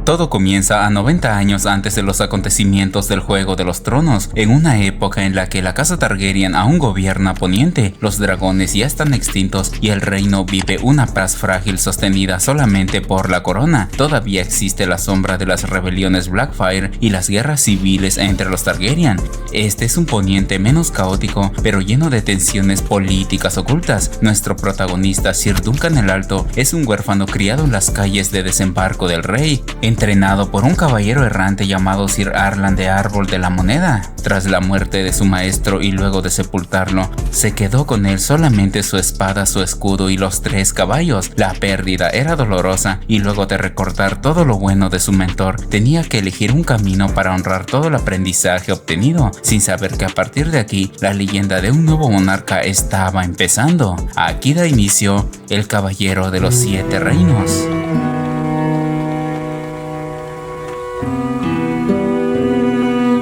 Todo comienza a 90 años antes de los acontecimientos del Juego de los Tronos, en una época en la que la casa Targaryen aún gobierna Poniente, los dragones ya están extintos y el reino vive una paz frágil sostenida solamente por la corona. Todavía existe la sombra de las rebeliones Blackfyre y las guerras civiles entre los Targaryen. Este es un Poniente menos caótico, pero lleno de tensiones políticas ocultas. Nuestro protagonista, Sir Duncan el Alto, es un huérfano criado en las calles de Desembarco del Rey, entrenado por un caballero errante llamado Sir Arlan de Árbol de la Moneda. Tras la muerte de su maestro y luego de sepultarlo, se quedó con él solamente su espada, su escudo y los 3 caballos. La pérdida era dolorosa y luego de recordar todo lo bueno de su mentor, tenía que elegir un camino para honrar todo el aprendizaje obtenido, sin saber que a partir de aquí, la leyenda de un nuevo monarca estaba empezando. Aquí da inicio el Caballero de los 7 Reinos.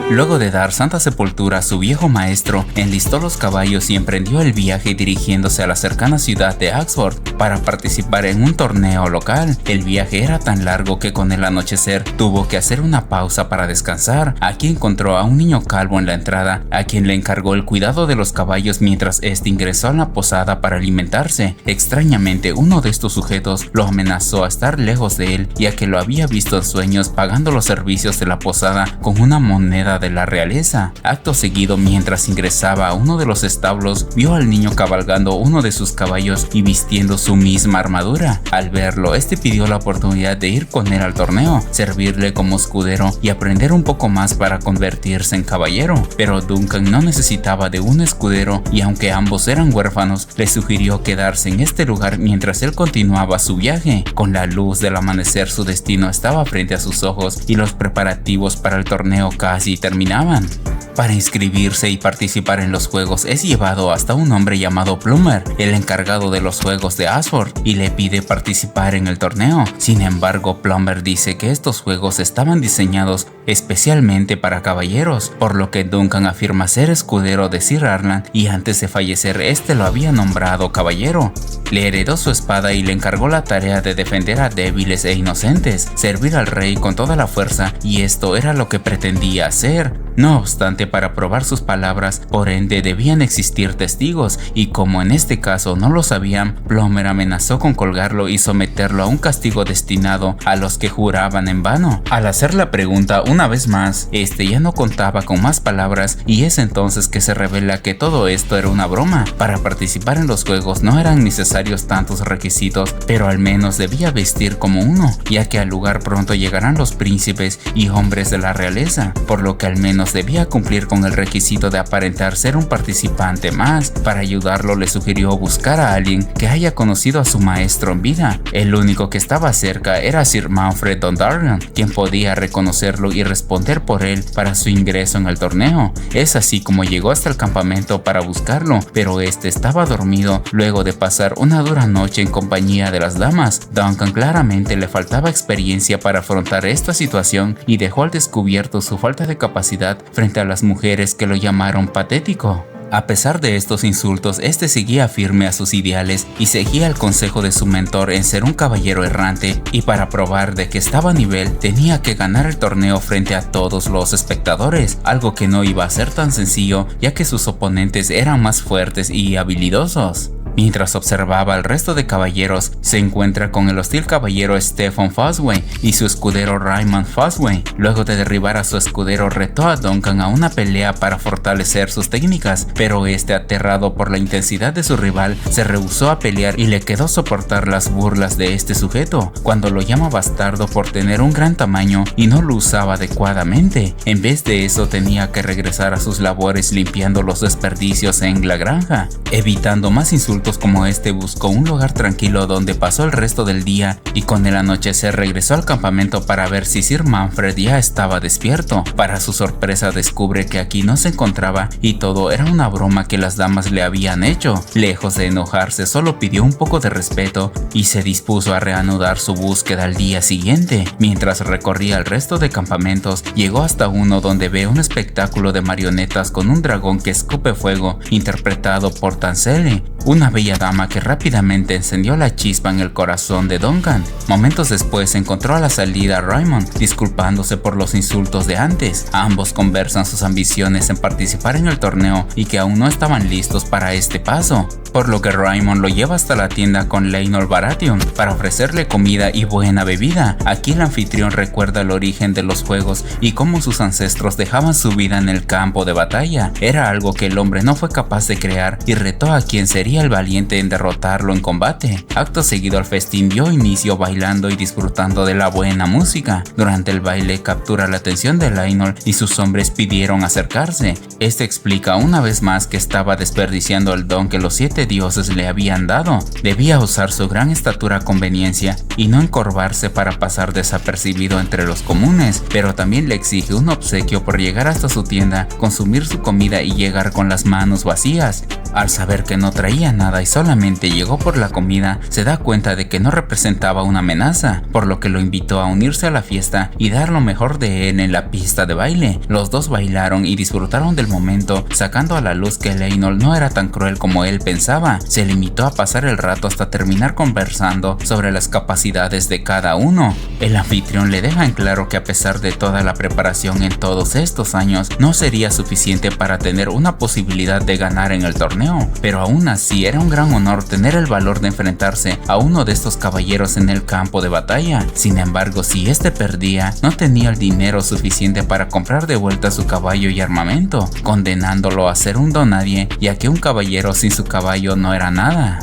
Luego de dar santa sepultura a su viejo maestro, enlistó los caballos y emprendió el viaje dirigiéndose a la cercana ciudad de Oxford para participar en un torneo local. El viaje era tan largo que con el anochecer tuvo que hacer una pausa para descansar. Aquí encontró a un niño calvo en la entrada, a quien le encargó el cuidado de los caballos mientras este ingresó a la posada para alimentarse. Extrañamente, uno de estos sujetos lo amenazó a estar lejos de él, ya que lo había visto en sueños pagando los servicios de la posada con una moneda de la realeza. Acto seguido, mientras ingresaba a uno de los establos, vio al niño cabalgando uno de sus caballos y vistiendo su misma armadura. Al verlo, este pidió la oportunidad de ir con él al torneo, servirle como escudero y aprender un poco más para convertirse en caballero. Pero Duncan no necesitaba de un escudero y aunque ambos eran huérfanos, le sugirió quedarse en este lugar mientras él continuaba su viaje. Con la luz del amanecer, su destino estaba frente a sus ojos y los preparativos para el torneo casi terminaban. Para inscribirse y participar en los juegos es llevado hasta un hombre llamado Plummer, el encargado de los juegos de Ashford, y le pide participar en el torneo. Sin embargo, Plummer dice que estos juegos estaban diseñados especialmente para caballeros, por lo que Duncan afirma ser escudero de Sir Arlan y antes de fallecer este lo había nombrado caballero. Le heredó su espada y le encargó la tarea de defender a débiles e inocentes, servir al rey con toda la fuerza, y esto era lo que pretendía hacer. No obstante, para probar sus palabras, por ende debían existir testigos, y como en este caso no lo sabían, Plummer amenazó con colgarlo y someterlo a un castigo destinado a los que juraban en vano. Al hacer la pregunta una vez más, este ya no contaba con más palabras y es entonces que se revela que todo esto era una broma. Para participar en los juegos no eran necesarios tantos requisitos, pero al menos debía vestir como uno, ya que al lugar pronto llegarán los príncipes y hombres de la realeza, por lo que al menos debía cumplir con el requisito de aparentar ser un participante más. Para ayudarlo le sugirió buscar a alguien que haya conocido a su maestro en vida. El único que estaba cerca era Sir Manfred Dondarrion, quien podía reconocerlo y responder por él para su ingreso en el torneo. Es así como llegó hasta el campamento para buscarlo, pero este estaba dormido luego de pasar una dura noche en compañía de las damas. Duncan claramente le faltaba experiencia para afrontar esta situación y dejó al descubierto su falta de capacidad frente a las mujeres que lo llamaron patético. A pesar de estos insultos, este seguía firme a sus ideales y seguía el consejo de su mentor en ser un caballero errante, y para probar de que estaba a nivel, tenía que ganar el torneo frente a todos los espectadores, algo que no iba a ser tan sencillo ya que sus oponentes eran más fuertes y habilidosos. Mientras observaba al resto de caballeros, se encuentra con el hostil caballero Stefan Fosway y su escudero Raymond Fosway. Luego de derribar a su escudero, retó a Duncan a una pelea para fortalecer sus técnicas, pero este, aterrado por la intensidad de su rival, se rehusó a pelear y le quedó soportar las burlas de este sujeto, cuando lo llama bastardo por tener un gran tamaño y no lo usaba adecuadamente. En vez de eso, tenía que regresar a sus labores limpiando los desperdicios en la granja. Evitando más insultos como este, buscó un lugar tranquilo donde pasó el resto del día y con el anochecer regresó al campamento para ver si Sir Manfred ya estaba despierto. Para su sorpresa descubre que aquí no se encontraba y todo era una broma que las damas le habían hecho. Lejos de enojarse, solo pidió un poco de respeto y se dispuso a reanudar su búsqueda al día siguiente. Mientras recorría el resto de campamentos, llegó hasta uno donde ve un espectáculo de marionetas con un dragón que escupe fuego interpretado por Tanselle, una una bella dama que rápidamente encendió la chispa en el corazón de Duncan. Momentos después encontró a la salida a Raymond, disculpándose por los insultos de antes. Ambos conversan sus ambiciones en participar en el torneo y que aún no estaban listos para este paso, por lo que Raymond lo lleva hasta la tienda con Lionel Baratheon para ofrecerle comida y buena bebida. Aquí el anfitrión recuerda el origen de los juegos y cómo sus ancestros dejaban su vida en el campo de batalla. Era algo que el hombre no fue capaz de crear y retó a quien sería el valiente en derrotarlo en combate. Acto seguido, el festín dio inicio bailando y disfrutando de la buena música. Durante el baile captura la atención de Lionel y sus hombres pidieron acercarse. Este explica una vez más que estaba desperdiciando el don que los 7 dioses le habían dado. Debía usar su gran estatura a conveniencia y no encorvarse para pasar desapercibido entre los comunes, pero también le exige un obsequio por llegar hasta su tienda, consumir su comida y llegar con las manos vacías. Al saber que no traía nada y solamente llegó por la comida, se da cuenta de que no representaba una amenaza, por lo que lo invitó a unirse a la fiesta y dar lo mejor de él en la pista de baile. Los dos bailaron y disfrutaron del momento, sacando a la luz que Lionel no era tan cruel como él pensaba. Se limitó a pasar el rato hasta terminar conversando sobre las capacidades de cada uno. El anfitrión le deja en claro que a pesar de toda la preparación en todos estos años, no sería suficiente para tener una posibilidad de ganar en el torneo, pero aún así era un gran honor tener el valor de enfrentarse a uno de estos caballeros en el campo de batalla. Sin embargo, si este perdía, no tenía el dinero suficiente para comprar de vuelta su caballo y armamento, condenándolo a ser un donadie, ya que un caballero sin su caballo no era nada.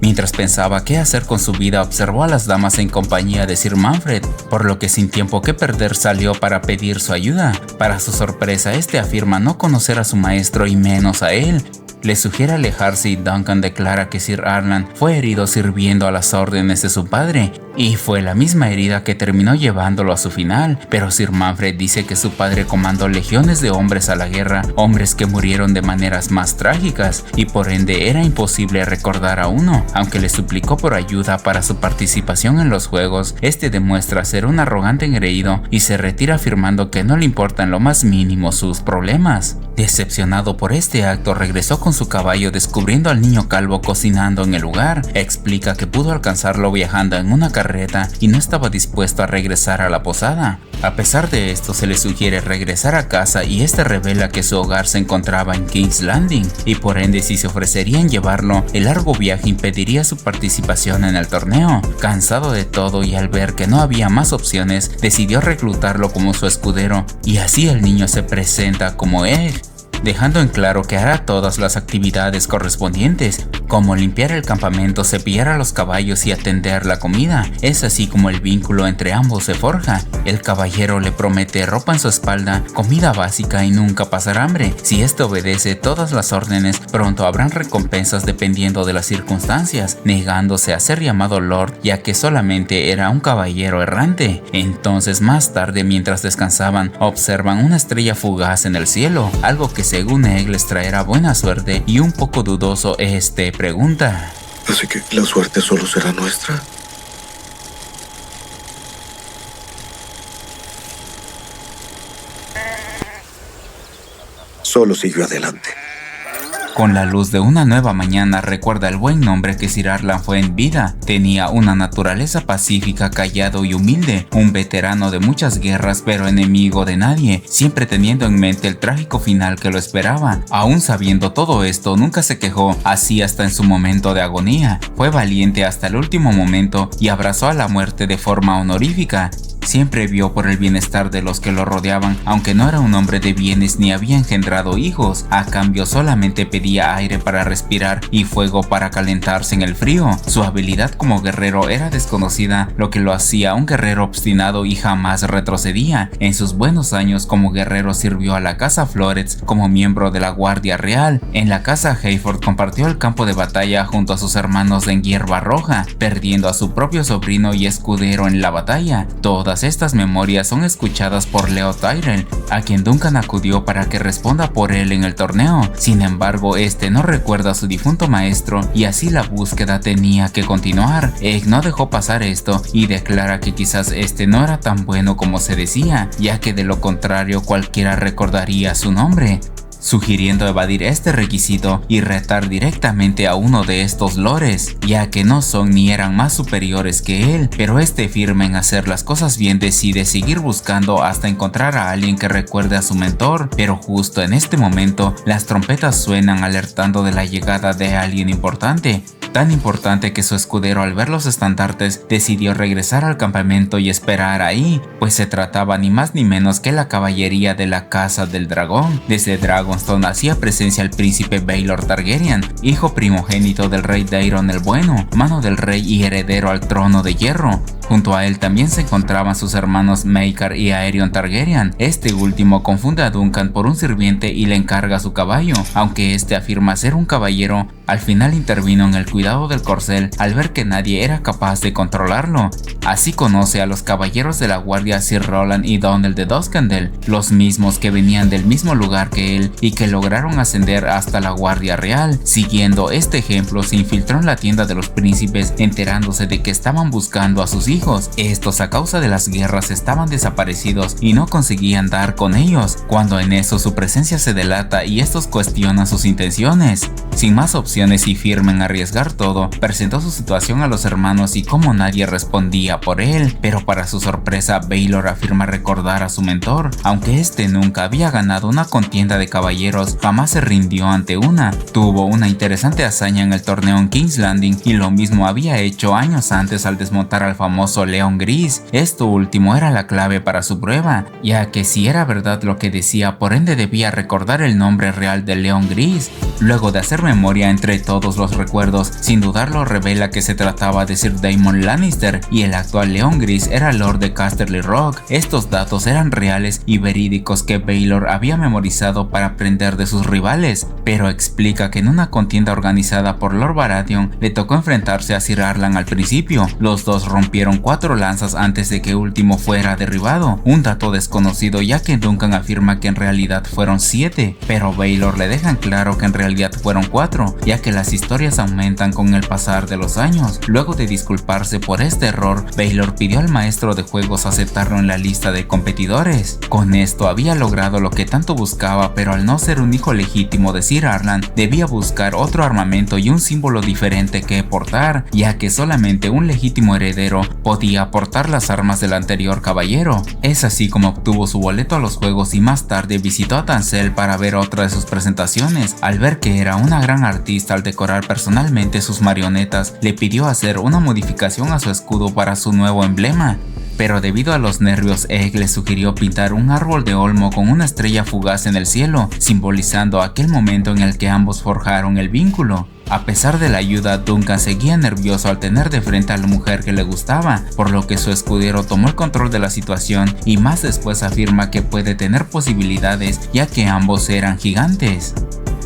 Mientras pensaba qué hacer con su vida, observó a las damas en compañía de Sir Manfred, por lo que sin tiempo que perder salió para pedir su ayuda. Para su sorpresa, este afirma no conocer a su maestro y menos a él. Le sugiere alejarse y Duncan declara que Sir Arlan fue herido sirviendo a las órdenes de su padre y fue la misma herida que terminó llevándolo a su final, pero Sir Manfred dice que su padre comandó legiones de hombres a la guerra, hombres que murieron de maneras más trágicas y por ende era imposible recordar a uno. Aunque le suplicó por ayuda para su participación en los juegos, este demuestra ser un arrogante engreído y se retira afirmando que no le importan lo más mínimo sus problemas. Decepcionado por este acto, regresó con su caballo descubriendo al niño calvo cocinando en el lugar. Explica que pudo alcanzarlo viajando en una carreta y no estaba dispuesto a regresar a la posada. A pesar de esto, se le sugiere regresar a casa y este revela que su hogar se encontraba en King's Landing y por ende si se ofrecerían llevarlo, el largo viaje impediría su participación en el torneo. Cansado de todo y al ver que no había más opciones, decidió reclutarlo como su escudero y así el niño se presenta como Egg, dejando en claro que hará todas las actividades correspondientes, como limpiar el campamento, cepillar a los caballos y atender la comida. Es así como el vínculo entre ambos se forja. El caballero le promete ropa en su espalda, comida básica y nunca pasar hambre. Si este obedece todas las órdenes, pronto habrán recompensas dependiendo de las circunstancias, negándose a ser llamado Lord ya que solamente era un caballero errante. Entonces más tarde, mientras descansaban, observan una estrella fugaz en el cielo, algo que según Egg les traerá buena suerte y un poco dudoso pregunta: ¿así que la suerte solo será nuestra? Solo siguió adelante. Con la luz de una nueva mañana recuerda el buen nombre que Sir Arlan fue en vida. Tenía una naturaleza pacífica, callado y humilde, un veterano de muchas guerras pero enemigo de nadie, siempre teniendo en mente el trágico final que lo esperaba. Aún sabiendo todo esto, nunca se quejó, así hasta en su momento de agonía. Fue valiente hasta el último momento y abrazó a la muerte de forma honorífica. Siempre vio por el bienestar de los que lo rodeaban, aunque no era un hombre de bienes ni había engendrado hijos. A cambio solamente pedía aire para respirar y fuego para calentarse en el frío. Su habilidad como guerrero era desconocida, lo que lo hacía un guerrero obstinado y jamás retrocedía. En sus buenos años como guerrero sirvió a la casa Florets como miembro de la Guardia Real. En la casa Hayford compartió el campo de batalla junto a sus hermanos en Hierba Roja, perdiendo a su propio sobrino y escudero en la batalla. Todas estas memorias son escuchadas por Leo Tyrell, a quien Duncan acudió para que responda por él en el torneo. Sin embargo, este no recuerda a su difunto maestro y así la búsqueda tenía que continuar. Egg no dejó pasar esto y declara que quizás este no era tan bueno como se decía, ya que de lo contrario cualquiera recordaría su nombre. sugiriendo evadir este requisito y retar directamente a uno de estos lores, ya que no son ni eran más superiores que él, pero este firme en hacer las cosas bien decide seguir buscando hasta encontrar a alguien que recuerde a su mentor, pero justo en este momento las trompetas suenan alertando de la llegada de alguien importante. Tan importante que su escudero, al ver los estandartes, decidió regresar al campamento y esperar ahí, pues se trataba ni más ni menos que la caballería de la Casa del Dragón. Desde Dragonstone hacía presencia el príncipe Baelor Targaryen, hijo primogénito del rey Daeron el Bueno, mano del rey y heredero al trono de hierro. Junto a él también se encontraban sus hermanos Maekar y Aerion Targaryen. Este último confunde a Duncan por un sirviente y le encarga su caballo, aunque este afirma ser un caballero. Al final intervino en el cuidado del corcel al ver que nadie era capaz de controlarlo. Así conoce a los caballeros de la guardia Sir Roland y Donald de Duskendel, los mismos que venían del mismo lugar que él y que lograron ascender hasta la guardia real. Siguiendo este ejemplo, se infiltró en la tienda de los príncipes, enterándose de que estaban buscando a sus hijos. Estos, a causa de las guerras, estaban desaparecidos y no conseguían dar con ellos, cuando en eso su presencia se delata y estos cuestionan sus intenciones. Sin más opciones y firme en arriesgar todo, presentó su situación a los hermanos y como nadie respondía por él, pero para su sorpresa Baelor afirma recordar a su mentor. Aunque este nunca había ganado una contienda de caballeros, jamás se rindió ante una. Tuvo una interesante hazaña en el torneo en King's Landing y lo mismo había hecho años antes al desmontar al famoso León Gris. Esto último era la clave para su prueba, ya que si era verdad lo que decía, por ende debía recordar el nombre real del León Gris. Luego de hacer memoria entre todos los recuerdos, sin dudarlo revela que se trataba de Sir Daemon Lannister y el actual León Gris era Lord de Casterly Rock. Estos datos eran reales y verídicos que Baelor había memorizado para aprender de sus rivales, pero explica que en una contienda organizada por Lord Baratheon le tocó enfrentarse a Sir Arlan al principio. Los dos rompieron 4 lanzas antes de que último fuera derribado, un dato desconocido ya que Duncan afirma que en realidad fueron 7, pero Baelor le dejan claro que en realidad fueron 4, ya que las historias aumentan con el pasar de los años. Luego de disculparse por este error, Baelor pidió al maestro de juegos aceptarlo en la lista de competidores. Con esto había logrado lo que tanto buscaba, pero al no ser un hijo legítimo de Sir Arlan, debía buscar otro armamento y un símbolo diferente que portar, ya que solamente un legítimo heredero podía portar las armas del anterior caballero. Es así como obtuvo su boleto a los juegos y más tarde visitó a Tancel para ver otra de sus presentaciones. Al ver que era una gran artista al decorar personalmente sus marionetas, le pidió hacer una modificación a su escudo para su nuevo emblema. Pero debido a los nervios, Egg le sugirió pintar un árbol de olmo con una estrella fugaz en el cielo, simbolizando aquel momento en el que ambos forjaron el vínculo. A pesar de la ayuda, Duncan seguía nervioso al tener de frente a la mujer que le gustaba, por lo que su escudero tomó el control de la situación y más después afirma que puede tener posibilidades ya que ambos eran gigantes.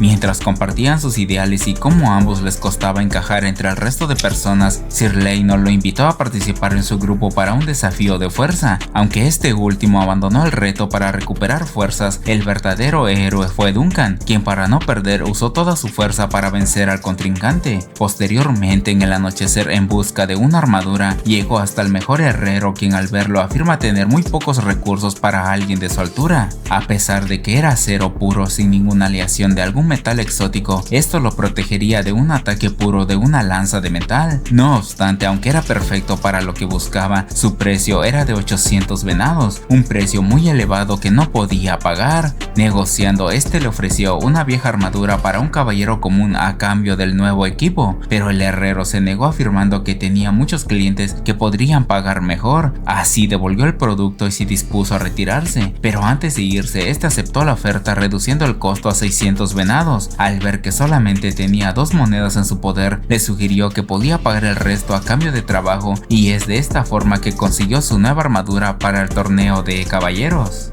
Mientras compartían sus ideales y cómo a ambos les costaba encajar entre el resto de personas, Sir Laenor lo invitó a participar en su grupo para un desafío de fuerza. Aunque este último abandonó el reto para recuperar fuerzas, el verdadero héroe fue Duncan, quien para no perder usó toda su fuerza para vencer al contrincante. Posteriormente, en el anochecer, en busca de una armadura, llegó hasta el mejor herrero, quien al verlo afirma tener muy pocos recursos para alguien de su altura. A pesar de que era acero puro sin ninguna aleación de algún metal exótico, esto lo protegería de un ataque puro de una lanza de metal. No obstante, aunque era perfecto para lo que buscaba, su precio era de 800 venados, un precio muy elevado que no podía pagar. Negociando, este le ofreció una vieja armadura para un caballero común a cambio del nuevo equipo, pero el herrero se negó afirmando que tenía muchos clientes que podrían pagar mejor. Así devolvió el producto y se dispuso a retirarse, pero antes de irse, este aceptó la oferta reduciendo el costo a 600 venados. Al ver que solamente tenía 2 monedas en su poder, le sugirió que podía pagar el resto a cambio de trabajo, y es de esta forma que consiguió su nueva armadura para el torneo de caballeros.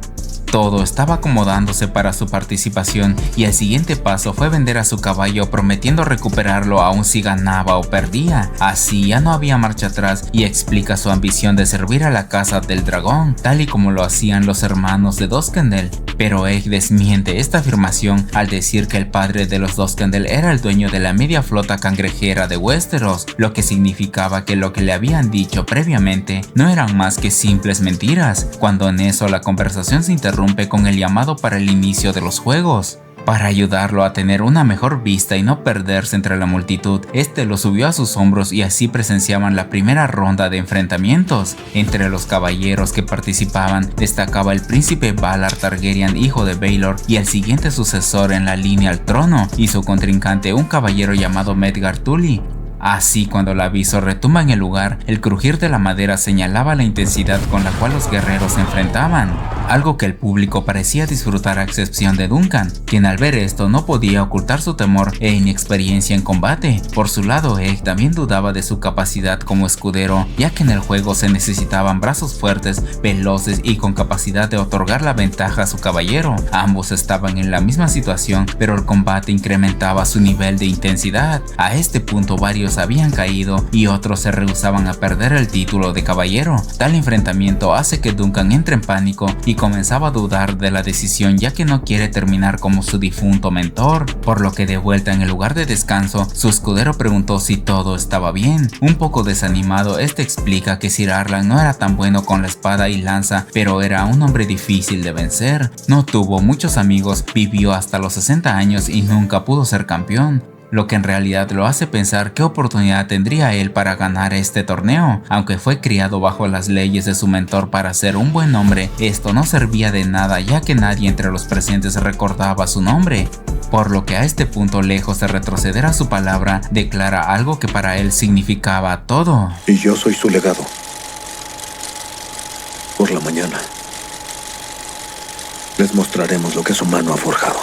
Todo estaba acomodándose para su participación y el siguiente paso fue vender a su caballo, prometiendo recuperarlo aun si ganaba o perdía. Así ya no había marcha atrás y explica su ambición de servir a la Casa del Dragón, tal y como lo hacían los hermanos de Duskendel. Pero Egg desmiente esta afirmación al decir que el padre de los Duskendel era el dueño de la media flota cangrejera de Westeros, lo que significaba que lo que le habían dicho previamente no eran más que simples mentiras, cuando en eso la conversación se interrumpe con el llamado para el inicio de los juegos. Para ayudarlo a tener una mejor vista y no perderse entre la multitud, este lo subió a sus hombros y así presenciaban la primera ronda de enfrentamientos. Entre los caballeros que participaban destacaba el príncipe Valar Targaryen, hijo de Baelor y el siguiente sucesor en la línea al trono, y su contrincante un caballero llamado Medgar Tully. Así, cuando el aviso retumba en el lugar, el crujir de la madera señalaba la intensidad con la cual los guerreros se enfrentaban, algo que el público parecía disfrutar a excepción de Duncan, quien al ver esto no podía ocultar su temor e inexperiencia en combate. Por su lado, Egg también dudaba de su capacidad como escudero, ya que en el juego se necesitaban brazos fuertes, veloces y con capacidad de otorgar la ventaja a su caballero. Ambos estaban en la misma situación, pero el combate incrementaba su nivel de intensidad. A este punto varios habían caído y otros se rehusaban a perder el título de caballero. Tal enfrentamiento hace que Duncan entre en pánico y comenzaba a dudar de la decisión, ya que no quiere terminar como su difunto mentor, por lo que de vuelta en el lugar de descanso, su escudero preguntó si todo estaba bien. Un poco desanimado, este explica que Sir Arlan no era tan bueno con la espada y lanza, pero era un hombre difícil de vencer. No tuvo muchos amigos, vivió hasta los 60 años y nunca pudo ser campeón, lo que en realidad lo hace pensar qué oportunidad tendría él para ganar este torneo. Aunque fue criado bajo las leyes de su mentor para ser un buen hombre, esto no servía de nada, ya que nadie entre los presentes recordaba su nombre. Por lo que a este punto, lejos de retroceder a su palabra, declara algo que para él significaba todo. Y yo soy su legado. Por la mañana les mostraremos lo que su mano ha forjado.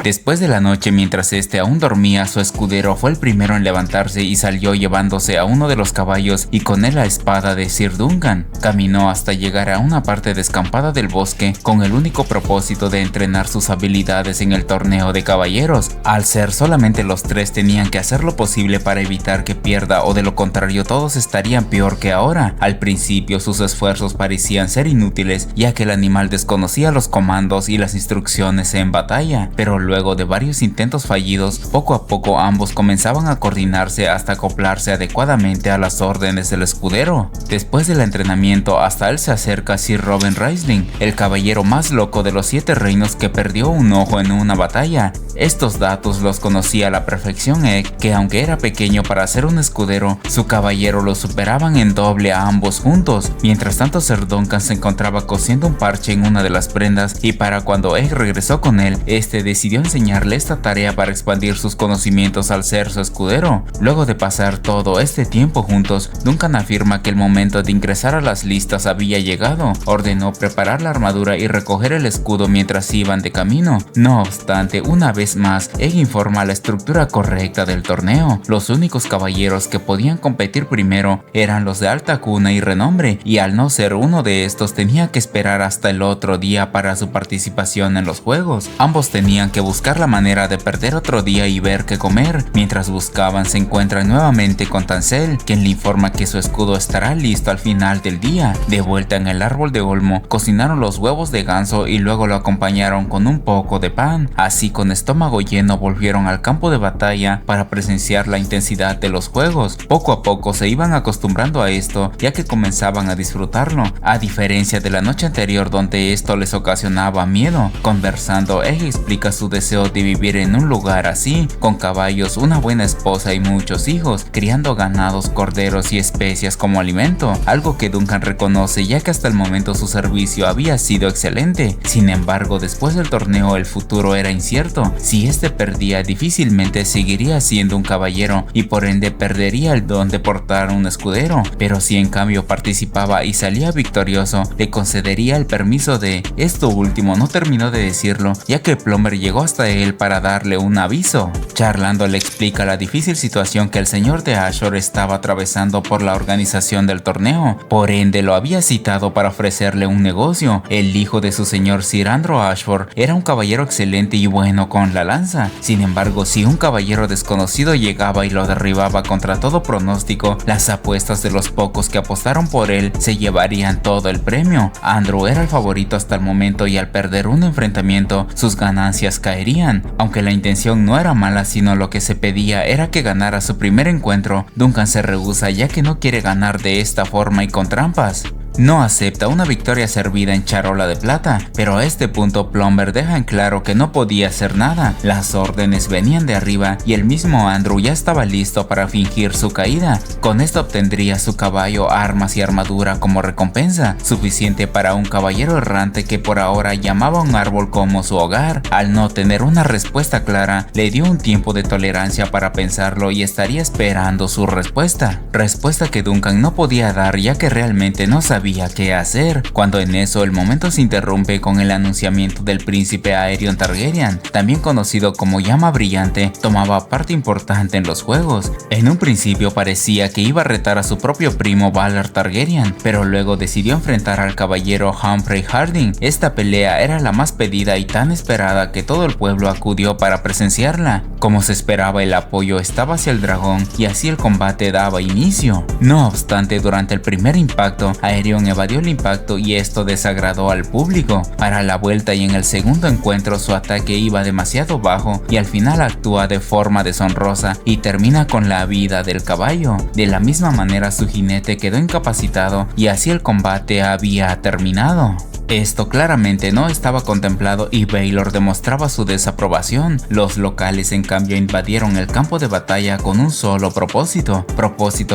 Después de la noche, mientras este aún dormía, su escudero fue el primero en levantarse y salió llevándose a uno de los caballos y con él la espada de Sir Duncan. Caminó hasta llegar a una parte descampada del bosque con el único propósito de entrenar sus habilidades en el torneo de caballeros. Al ser solamente los tres, tenían que hacer lo posible para evitar que pierda, o de lo contrario todos estarían peor que ahora. Al principio sus esfuerzos parecían ser inútiles, ya que el animal desconocía los comandos y las instrucciones en batalla, pero luego de varios intentos fallidos, poco a poco ambos comenzaban a coordinarse hasta acoplarse adecuadamente a las órdenes del escudero. Después del entrenamiento, hasta él se acerca Sir Robin Raisling, el caballero más loco de los 7 reinos que perdió un ojo en una batalla. Estos datos los conocía a la perfección Egg, que aunque era pequeño para ser un escudero, su caballero lo superaban en doble a ambos juntos. Mientras tanto, Sir Duncan se encontraba cosiendo un parche en una de las prendas, y para cuando Egg regresó con él, este decidió enseñarle esta tarea para expandir sus conocimientos al ser su escudero. Luego de pasar todo este tiempo juntos, Duncan afirma que el momento de ingresar a las listas había llegado. Ordenó preparar la armadura y recoger el escudo mientras iban de camino. No obstante, una vez más, Egg informa la estructura correcta del torneo. Los únicos caballeros que podían competir primero eran los de alta cuna y renombre, y al no ser uno de estos, tenía que esperar hasta el otro día para su participación en los juegos. Ambos tenían que buscar la manera de perder otro día y ver qué comer. Mientras buscaban, se encuentran nuevamente con Tancel, quien le informa que su escudo estará listo al final del día. De vuelta en el árbol de olmo, cocinaron los huevos de ganso y luego lo acompañaron con un poco de pan. Así, con estómago lleno, volvieron al campo de batalla para presenciar la intensidad de los juegos. Poco a poco se iban acostumbrando a esto, ya que comenzaban a disfrutarlo, a diferencia de la noche anterior donde esto les ocasionaba miedo. Conversando, Egg explica su deseo de vivir en un lugar así, con caballos, una buena esposa y muchos hijos, criando ganados, corderos y especias como alimento, algo que Duncan reconoce, ya que hasta el momento su servicio había sido excelente. Sin embargo, después del torneo el futuro era incierto. Si este perdía, difícilmente seguiría siendo un caballero y por ende perdería el don de portar un escudero, pero si en cambio participaba y salía victorioso, le concedería el permiso de... Esto último no terminó de decirlo, ya que Plumber llegó hasta él para darle un aviso. Charlando le explica la difícil situación que el señor de Azor estaba atravesando por la organización del torneo, por ende lo había citado para ofrecerle un negocio. El hijo de su señor, Sir Andrew Ashford, era un caballero excelente y bueno con la lanza. Sin embargo, si un caballero desconocido llegaba y lo derribaba contra todo pronóstico, las apuestas de los pocos que apostaron por él se llevarían todo el premio. Andrew era el favorito hasta el momento y al perder un enfrentamiento, sus ganancias caerían. Aunque la intención no era mala, sino lo que se pedía era que ganara su primer encuentro, Duncan se rehúsa, ya que no quiere ganar de esta forma y con trampas. No acepta una victoria servida en charola de plata, pero a este punto Plumber deja en claro que no podía hacer nada. Las órdenes venían de arriba y el mismo Andrew ya estaba listo para fingir su caída. Con esto obtendría su caballo, armas y armadura como recompensa, suficiente para un caballero errante que por ahora llamaba a un árbol como su hogar. Al no tener una respuesta clara, le dio un tiempo de tolerancia para pensarlo y estaría esperando su respuesta que Duncan no podía dar ya que realmente no sabía qué hacer, cuando en eso el momento se interrumpe con el anunciamiento del príncipe Aerion Targaryen, también conocido como Llama Brillante. Tomaba parte importante en los juegos. En un principio parecía que iba a retar a su propio primo Valar Targaryen, pero luego decidió enfrentar al caballero Humphrey Harding. Esta pelea era la más pedida y tan esperada que todo el pueblo acudió para presenciarla. Como se esperaba, el apoyo estaba hacia el dragón y así el combate daba inicio. No obstante, durante el primer impacto, Aerion evadió el impacto y esto desagradó al público. Para la vuelta y en el segundo encuentro su ataque iba demasiado bajo y al final actúa de forma deshonrosa y termina con la vida del caballo. De la misma manera su jinete quedó incapacitado y así el combate había terminado. Esto claramente no estaba contemplado y Baelor demostraba su desaprobación. Los locales en cambio invadieron el campo de batalla con un solo propósito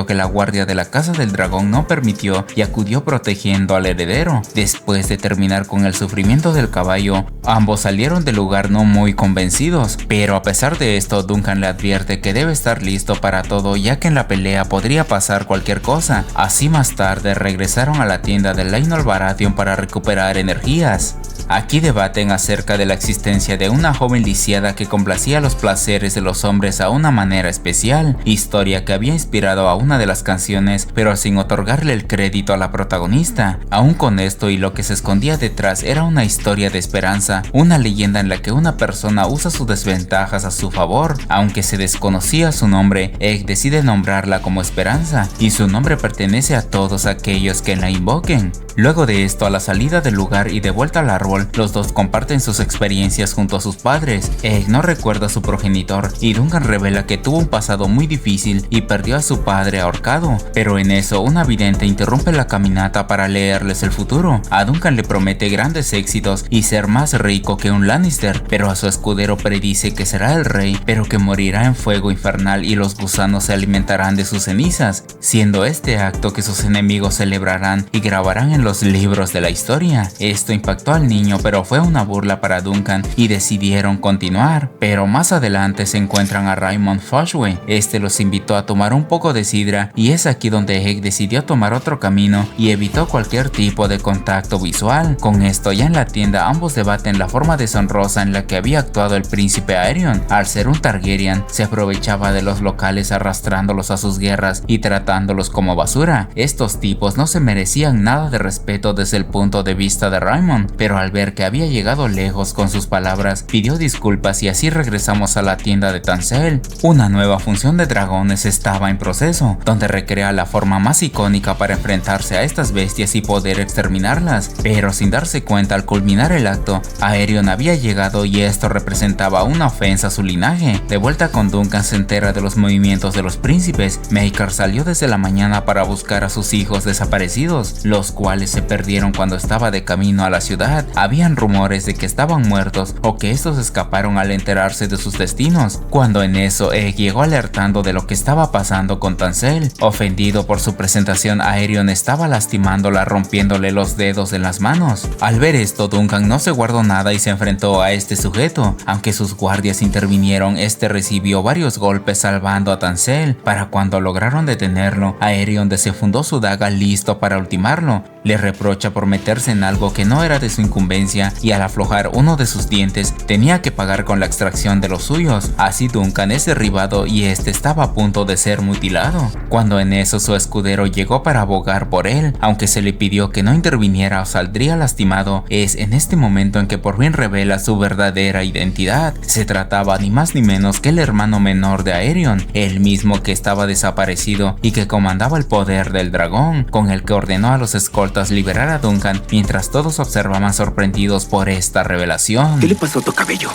que la guardia de la Casa del Dragón no permitió y acudió protegiendo al heredero. Después de terminar con el sufrimiento del caballo, ambos salieron del lugar no muy convencidos, pero a pesar de esto Duncan le advierte que debe estar listo para todo ya que en la pelea podría pasar cualquier cosa. Así más tarde regresaron a la tienda de Laenor Baratheon para recuperar energías. Aquí debaten acerca de la existencia de una joven lisiada que complacía los placeres de los hombres a una manera especial, historia que había inspirado a una de las canciones, pero sin otorgarle el crédito a la protagonista. Aún con esto y lo que se escondía detrás era una historia de esperanza, una leyenda en la que una persona usa sus desventajas a su favor. Aunque se desconocía su nombre, Egg decide nombrarla como Esperanza, y su nombre pertenece a todos aquellos que la invoquen. Luego de esto, a la salida del lugar y de vuelta al árbol, los dos comparten sus experiencias junto a sus padres. Egg no recuerda a su progenitor y Duncan revela que tuvo un pasado muy difícil y perdió a su padre ahorcado, pero en eso una vidente interrumpe la caminata para leerles el futuro. A Duncan le promete grandes éxitos y ser más rico que un Lannister, pero a su escudero predice que será el rey, pero que morirá en fuego infernal y los gusanos se alimentarán de sus cenizas, siendo este acto que sus enemigos celebrarán y grabarán en los libros de la historia. Esto impactó al niño, pero fue una burla para Duncan y decidieron continuar. Pero más adelante se encuentran a Raymond Foshway. Este los invitó a tomar un poco de sidra y es aquí donde Egg decidió tomar otro camino y evitó cualquier tipo de contacto visual. Con esto ya en la tienda ambos debaten la forma deshonrosa en la que había actuado el príncipe Aerion. Al ser un Targaryen, se aprovechaba de los locales arrastrándolos a sus guerras y tratándolos como basura. Estos tipos no se merecían nada de respeto desde el punto de vista de Raymond, pero al ver que había llegado lejos con sus palabras, pidió disculpas y así regresamos a la tienda de Tansel. Una nueva función de dragones estaba en proceso, donde recrea la forma más icónica para enfrentarse a estas bestias y poder exterminarlas, pero sin darse cuenta al culminar el acto, Aerion había llegado y esto representaba una ofensa a su linaje. De vuelta con Duncan se entera de los movimientos de los príncipes. Maekar salió desde la mañana para buscar a sus hijos desaparecidos, los cuales se perdieron cuando estaba de camino a la ciudad. Habían rumores de que estaban muertos o que estos escaparon al enterarse de sus destinos, cuando en eso Egg llegó alertando de lo que estaba pasando con Tansel. Ofendido por su presentación, Aerion estaba lastimándola rompiéndole los dedos de las manos. Al ver esto, Duncan no se guardó nada y se enfrentó a este sujeto. Aunque sus guardias intervinieron, este recibió varios golpes salvando a Tansel. Para cuando lograron detenerlo, Aerion desenfundó su daga listo para ultimarlo. Le reprocha por meterse en algo que no era de su incumbencia y al aflojar uno de sus dientes tenía que pagar con la extracción de los suyos. Así Duncan es derribado y este estaba a punto de ser mutilado, cuando en eso su escudero llegó para abogar por él. Aunque se le pidió que no interviniera o saldría lastimado, es en este momento en que por fin revela su verdadera identidad. Se trataba ni más ni menos que el hermano menor de Aerion, el mismo que estaba desaparecido y que comandaba el poder del dragón, con el que ordenó a los escoltas liberar a Duncan mientras todos observaban sorprendidos por esta revelación. ¿Qué le pasó a tu cabello?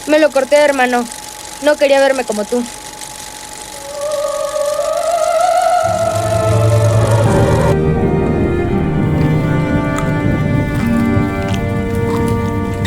Me lo corté, hermano. No quería verme como tú.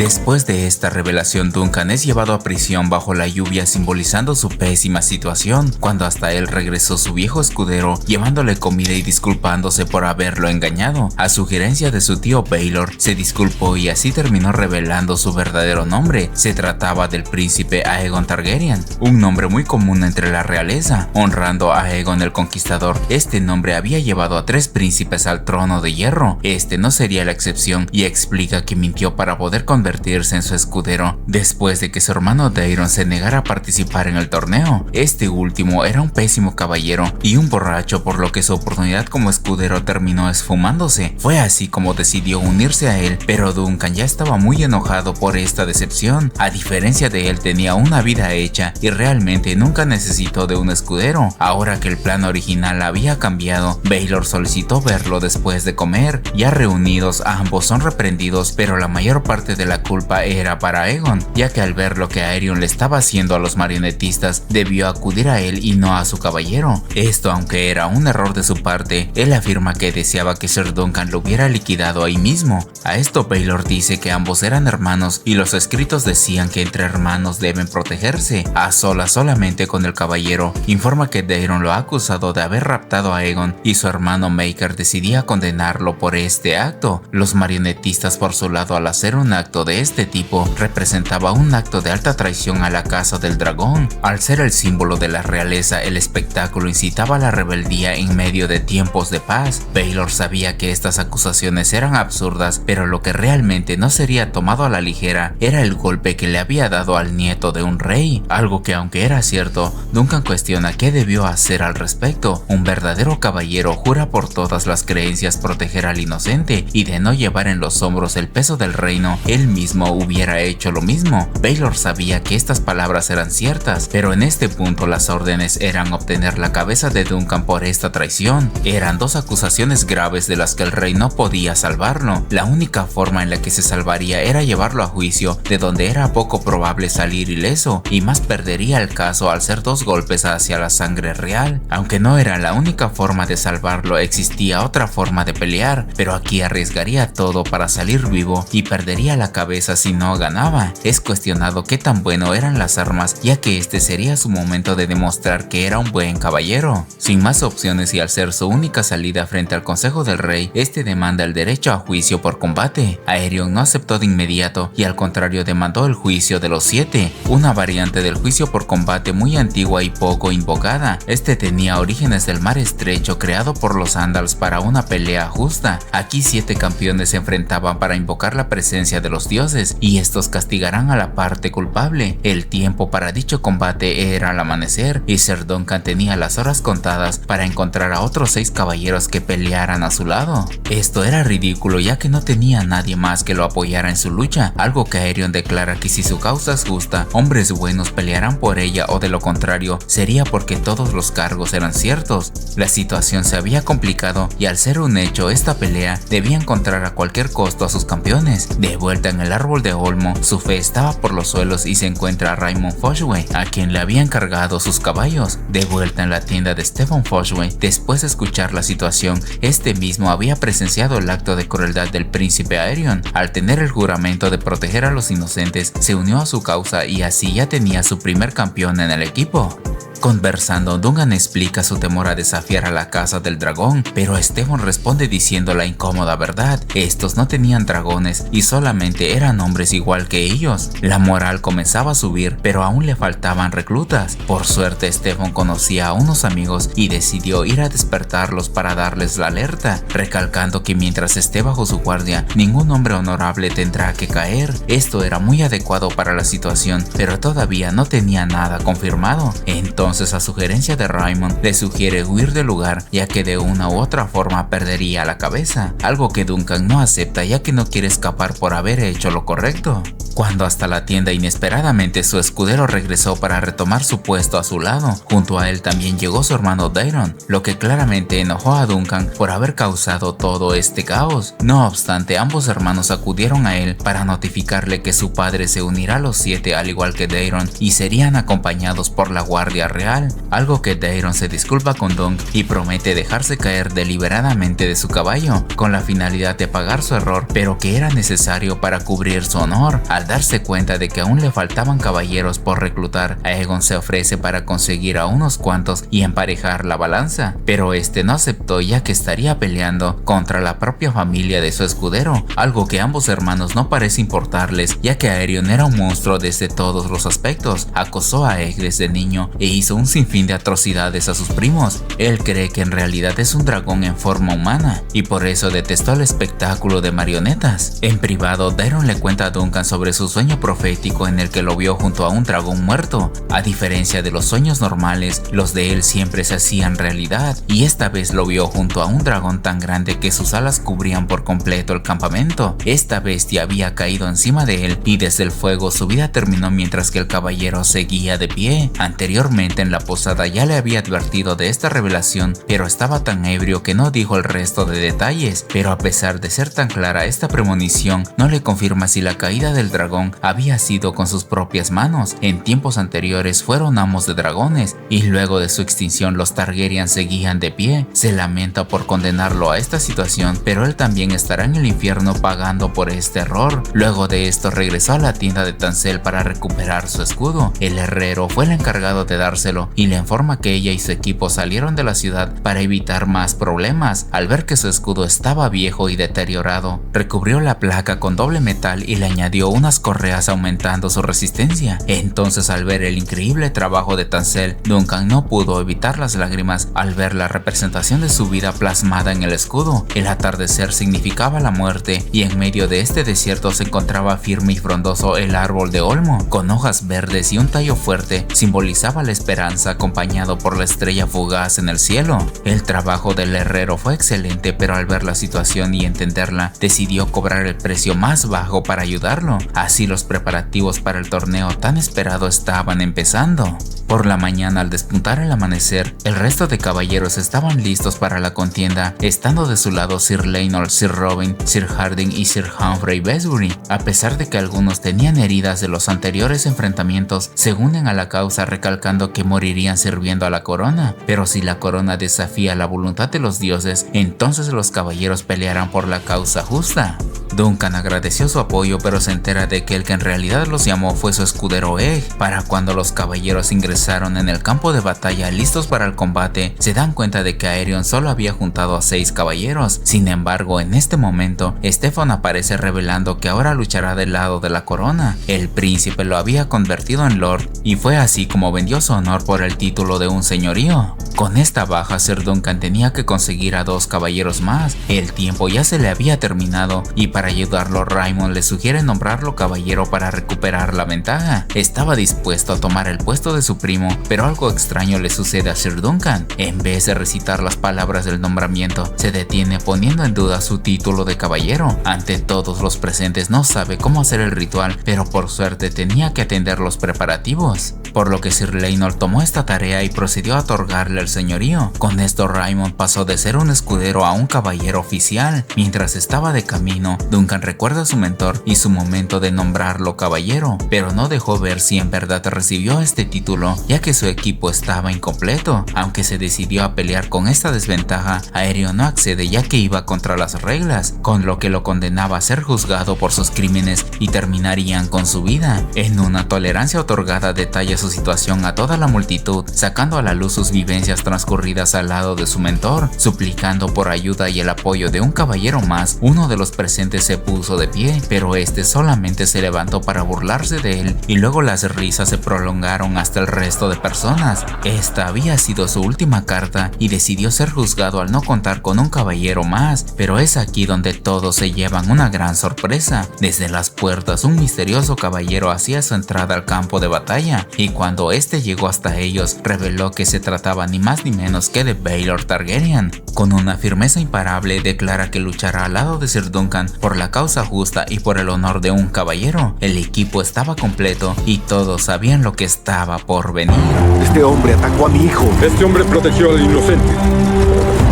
Después de esta revelación, Duncan es llevado a prisión bajo la lluvia, simbolizando su pésima situación, cuando hasta él regresó su viejo escudero, llevándole comida y disculpándose por haberlo engañado. A sugerencia de su tío Baelor, se disculpó y así terminó revelando su verdadero nombre. Se trataba del príncipe Aegon Targaryen, un nombre muy común entre la realeza, honrando a Aegon el Conquistador. Este nombre había llevado a 3 príncipes al trono de hierro. Este no sería la excepción, y explica que mintió para poder convertirse en su escudero después de que su hermano Daeron se negara a participar en el torneo. Este último era un pésimo caballero y un borracho, por lo que su oportunidad como escudero terminó esfumándose. Fue así como decidió unirse a él, pero Duncan ya estaba muy enojado por esta decepción. A diferencia de él, tenía una vida hecha y realmente nunca necesitó de un escudero. Ahora que el plan original había cambiado, Baelor solicitó verlo después de comer. Ya reunidos, ambos son reprendidos, pero la mayor parte de la culpa era para Aegon, ya que al ver lo que Aerion le estaba haciendo a los marionetistas, debió acudir a él y no a su caballero. Esto, aunque era un error de su parte, él afirma que deseaba que Sir Duncan lo hubiera liquidado ahí mismo. A esto Baelor dice que ambos eran hermanos y los escritos decían que entre hermanos deben protegerse. A solas solamente con el caballero, informa que Daeron lo ha acusado de haber raptado a Aegon y su hermano Maker decidía condenarlo por este acto. Los marionetistas, por su lado, al hacer un acto de este tipo, representaba un acto de alta traición a la Casa del Dragón. Al ser el símbolo de la realeza, el espectáculo incitaba a la rebeldía en medio de tiempos de paz. Baelor sabía que estas acusaciones eran absurdas, pero lo que realmente no sería tomado a la ligera era el golpe que le había dado al nieto de un rey, algo que, aunque era cierto, Duncan cuestiona qué debió hacer al respecto. Un verdadero caballero jura por todas las creencias proteger al inocente y de no llevar en los hombros el peso del reino, él mismo hubiera hecho lo mismo. Baelor sabía que estas palabras eran ciertas, pero en este punto las órdenes eran obtener la cabeza de Duncan por esta traición. Eran 2 acusaciones graves de las que el rey no podía salvarlo. La única forma en la que se salvaría era llevarlo a juicio, de donde era poco probable salir ileso, y más perdería el caso al ser 2 golpes hacia la sangre real. Aunque no era la única forma de salvarlo, existía otra forma de pelear, pero aquí arriesgaría todo para salir vivo y perdería la cabeza si no ganaba. Es cuestionado qué tan bueno eran las armas, ya que este sería su momento de demostrar que era un buen caballero. Sin más opciones y al ser su única salida frente al consejo del rey, este demanda el derecho a juicio por combate. Aerion no aceptó de inmediato y al contrario demandó el juicio de los 7, una variante del juicio por combate muy antigua y poco invocada. Este tenía orígenes del mar estrecho creado por los Andals para una pelea justa. Aquí 7 campeones se enfrentaban para invocar la presencia de los dioses y estos castigarán a la parte culpable. El tiempo para dicho combate era al amanecer y Sir Duncan tenía las horas contadas para encontrar a otros 6 caballeros que pelearan a su lado. Esto era ridículo, ya que no tenía nadie más que lo apoyara en su lucha, algo que Aerion declara que si su causa es justa, hombres buenos pelearán por ella, o de lo contrario sería porque todos los cargos eran ciertos. La situación se había complicado y al ser un hecho esta pelea debía encontrar a cualquier costo a sus campeones. De vuelta en el árbol de olmo, su fe estaba por los suelos y se encuentra a Raymond Foxway, a quien le habían cargado sus caballos. De vuelta en la tienda de Stephen Foxway, después de escuchar la situación, este mismo había presenciado el acto de crueldad del príncipe Aerion. Al tener el juramento de proteger a los inocentes, se unió a su causa y así ya tenía su primer campeón en el equipo. Conversando, Duncan explica su temor a desafiar a la Casa del Dragón, pero Stephen responde diciendo la incómoda verdad: estos no tenían dragones y solamente eran hombres igual que ellos. La moral comenzaba a subir, pero aún le faltaban reclutas. Por suerte, Stephen conocía a unos amigos y decidió ir a despertarlos para darles la alerta, recalcando que mientras esté bajo su guardia, ningún hombre honorable tendrá que caer. Esto era muy adecuado para la situación, pero todavía no tenía nada confirmado. Entonces, a sugerencia de Raymond, le sugiere huir del lugar, ya que de una u otra forma perdería la cabeza, algo que Duncan no acepta, ya que no quiere escapar por haber hecho lo correcto. Cuando hasta la tienda inesperadamente su escudero regresó para retomar su puesto a su lado, junto a él también llegó su hermano Daeron, lo que claramente enojó a Duncan por haber causado todo este caos. No obstante, ambos hermanos acudieron a él para notificarle que su padre se unirá a los 7 al igual que Daeron y serían acompañados por la guardia real. real, algo que Daeron se disculpa con Dunk y promete dejarse caer deliberadamente de su caballo, con la finalidad de pagar su error, pero que era necesario para cubrir su honor. Al darse cuenta de que aún le faltaban caballeros por reclutar, Aegon se ofrece para conseguir a unos cuantos y emparejar la balanza, pero este no aceptó, ya que estaría peleando contra la propia familia de su escudero, algo que a ambos hermanos no parece importarles, ya que Aerion era un monstruo desde todos los aspectos, acosó a Egg desde niño e hizo un sinfín de atrocidades a sus primos. Él cree que en realidad es un dragón en forma humana y por eso detestó el espectáculo de marionetas. En privado, Daeron le cuenta a Duncan sobre su sueño profético en el que lo vio junto a un dragón muerto. A diferencia de los sueños normales, los de él siempre se hacían realidad, y esta vez lo vio junto a un dragón tan grande que sus alas cubrían por completo el campamento. Esta bestia había caído encima de él y desde el fuego su vida terminó mientras que el caballero seguía de pie. Anteriormente en la posada ya le había advertido de esta revelación, pero estaba tan ebrio que no dijo el resto de detalles. Pero a pesar de ser tan clara esta premonición, no le confirma si la caída del dragón había sido con sus propias manos. En tiempos anteriores fueron amos de dragones y luego de su extinción los Targaryen seguían de pie. Se lamenta por condenarlo a esta situación, pero él también estará en el infierno pagando por este error. Luego de esto regresó a la tienda de Tancel para recuperar su escudo. El herrero fue el encargado de dárselo y le informa que ella y su equipo salieron de la ciudad para evitar más problemas. Al ver que su escudo estaba viejo y deteriorado, recubrió la placa con doble metal y le añadió unas correas aumentando su resistencia. Entonces, al ver el increíble trabajo de Tancel, Duncan no pudo evitar las lágrimas al ver la representación de su vida plasmada en el escudo. El atardecer significaba la muerte y en medio de este desierto se encontraba firme y frondoso el árbol de olmo, con hojas verdes y un tallo fuerte. Simbolizaba la esperanza acompañado por la estrella fugaz en el cielo. El trabajo del herrero fue excelente, pero al ver la situación y entenderla, decidió cobrar el precio más bajo para ayudarlo. Así los preparativos para el torneo tan esperado estaban empezando. Por la mañana, al despuntar el amanecer, el resto de caballeros estaban listos para la contienda, estando de su lado Sir Laenor, Sir Robin, Sir Harding y Sir Humphrey Besbury. A pesar de que algunos tenían heridas de los anteriores enfrentamientos, se unen a la causa recalcando que morirían sirviendo a la corona. Pero si la corona desafía la voluntad de los dioses, entonces los caballeros pelearán por la causa justa. Duncan agradeció su apoyo, pero se entera de que el que en realidad los llamó fue su escudero Egg. Para cuando los caballeros ingresaron en el campo de batalla listos para el combate, se dan cuenta de que Aerion solo había juntado a 6 caballeros. Sin embargo, en este momento, Stefan aparece revelando que ahora luchará del lado de la corona. El príncipe lo había convertido en lord y fue así como vendió su honor por el título de un señorío. Con esta baja, Sir Duncan tenía que conseguir a 2 caballeros más. El tiempo ya se le había terminado y para ayudarlo, Raymond le sugiere nombrarlo caballero para recuperar la ventaja. Estaba dispuesto a tomar el puesto de su primo, pero algo extraño le sucede a Sir Duncan. En vez de recitar las palabras del nombramiento, se detiene poniendo en duda su título de caballero. Ante todos los presentes no sabe cómo hacer el ritual, pero por suerte tenía que atender los preparativos, por lo que Sir Laenor tomó esta tarea y procedió a otorgarle el señorío. Con esto, Raymond pasó de ser un escudero a un caballero oficial. Mientras estaba de camino, Duncan recuerda a su mentor y su momento de nombrarlo caballero, pero no dejó ver si en verdad recibió este título, ya que su equipo estaba incompleto. Aunque se decidió a pelear con esta desventaja, Aerion no accede, ya que iba contra las reglas, con lo que lo condenaba a ser juzgado por sus crímenes y terminarían con su vida. En una tolerancia otorgada, detalla su situación a toda la multitud, sacando a la luz sus vivencias transcurridas al lado de su mentor. Suplicando por ayuda y el apoyo de un caballero más, uno de los presentes se puso de pie, pero este solamente se levantó para burlarse de él, y luego las risas se prolongaron hasta el resto de personas. Esta había sido su última carta y decidió ser juzgado al no contar con un caballero más, pero es aquí donde todos se llevan una gran sorpresa. Desde las puertas, un misterioso caballero hacía su entrada al campo de batalla, y cuando este llegó hasta ellos, reveló que se trataba ni más ni menos que de Baelor Targaryen. Con una firmeza imparable, declara que luchará al lado de Sir Duncan por la causa justa y por el honor de un caballero. El equipo estaba completo y todos sabían lo que estaba por venir. Este hombre atacó a mi hijo. Este hombre protegió al inocente,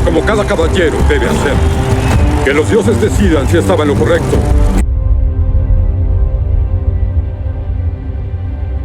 como cada caballero debe hacer. Que los dioses decidan si estaba en lo correcto.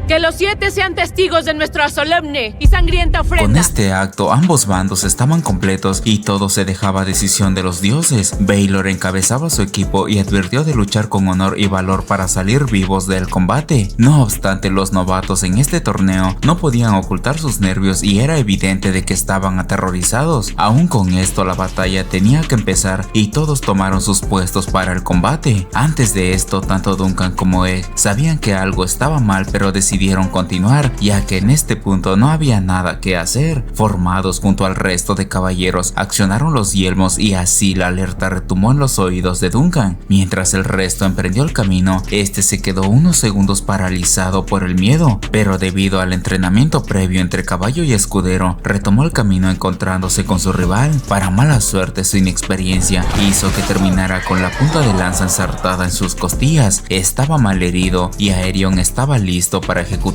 Que los los 7 sean testigos de nuestra solemne y sangrienta ofrenda. Con este acto, ambos bandos estaban completos y todo se dejaba a decisión de los dioses. Baylor encabezaba su equipo y advirtió de luchar con honor y valor para salir vivos del combate. No obstante, los novatos en este torneo no podían ocultar sus nervios y era evidente de que estaban aterrorizados. Aún con esto, la batalla tenía que empezar y todos tomaron sus puestos para el combate. Antes de esto, tanto Duncan como Egg sabían que algo estaba mal, pero decidieron continuar, ya que en este punto no había nada que hacer. Formados junto al resto de caballeros, accionaron los yelmos y así la alerta retumbó en los oídos de Duncan. Mientras el resto emprendió el camino, este se quedó unos segundos paralizado por el miedo, pero debido al entrenamiento previo entre caballo y escudero, retomó el camino encontrándose con su rival. Para mala suerte, su inexperiencia hizo que terminara con la punta de lanza ensartada en sus costillas. Estaba mal herido y Aerion estaba listo para ejecutarlo.